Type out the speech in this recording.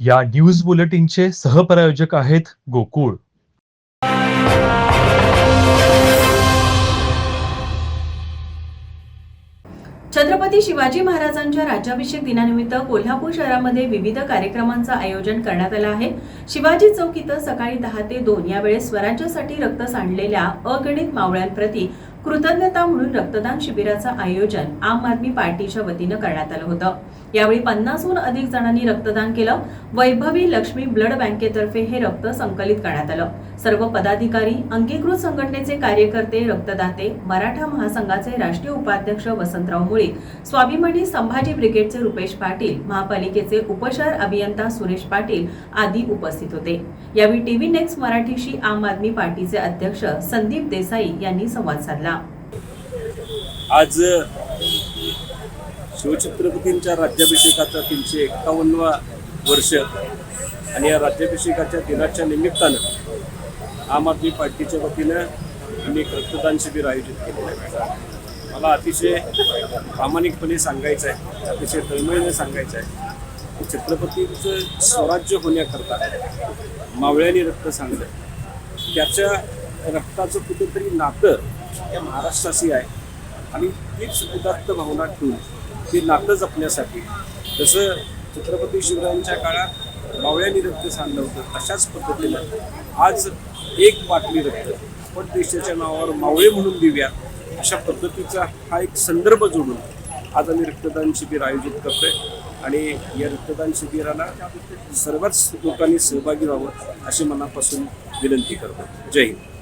या न्यूज बुलेटिनचे सहप्रायोजक आहेत गोकुळ. छत्रपती शिवाजी महाराजांच्या राज्याभिषेक दिनानिमित्त कोल्हापूर शहरामध्ये विविध कार्यक्रमांचं आयोजन करण्यात आलं आहे. शिवाजी चौक इथं सकाळी 10 ते 2 या वेळेस स्वराज्यासाठी रक्त सांडलेल्या अगणित मावळ्यांप्रती कृतज्ञता म्हणून रक्तदान शिबिराचं आयोजन आम आदमी पार्टीच्या वतीनं करण्यात आलं होतं. यावेळी 50हून अधिक जणांनी रक्तदान केलं. वैभवी लक्ष्मी ब्लड बँकेतर्फे हे रक्त संकलित करण्यात आलं. सर्व पदाधिकारी, अंगीकृत संघटनेचे कार्यकर्ते, रक्तदाते, मराठा महासंघाचे राष्ट्रीय उपाध्यक्ष वसंतराव मुळीक, स्वाभिमानी संभाजी ब्रिगेडचे रुपेश पाटील, महापालिकेचे उपशहर अभियंता सुरेश पाटील आदी उपस्थित होते. यावेळी टीव्ही नेक्स्ट मराठीशी आम आदमी पार्टीचे अध्यक्ष संदीप देसाई यांनी संवाद साधला. आज शिवछत्रपतींच्या राज्याभिषेकाचा 351वा वर्ष आणि या राज्याभिषेकाच्या दिनाच्या निमित्तानं आम आदमी पार्टीच्या वतीनं आम्ही एक रक्तदान शिबिर आयोजित केलेलं आहे. मला अतिशय प्रामाणिकपणे सांगायचं आहे, अतिशय तळमळीने सांगायचं आहे की छत्रपतींचं स्वराज्य होण्याकरता मावळ्यांनी रक्त सांडलं. त्याच्या रक्ताचं कुठेतरी नातं या महाराष्ट्राशी आहे आणि तीच उदात्त भावना ठेवून ते नातं जपण्यासाठी जसं छत्रपती शिवरायांच्या काळात मावळ्यांनी रक्त सांडलं होतं, तशाच पद्धतीनं आज एक बाटली रक्त आपण देशाच्या नावावर मावळे म्हणून देऊया, अशा पद्धतीचा हा एक संदर्भ जोडून आज आम्ही रक्तदान शिबिर आयोजित करतोय. आणि या रक्तदान शिबिराला सर्वच लोकांनी सहभागी व्हावं अशी मनापासून विनंती करतो. जय हिंद.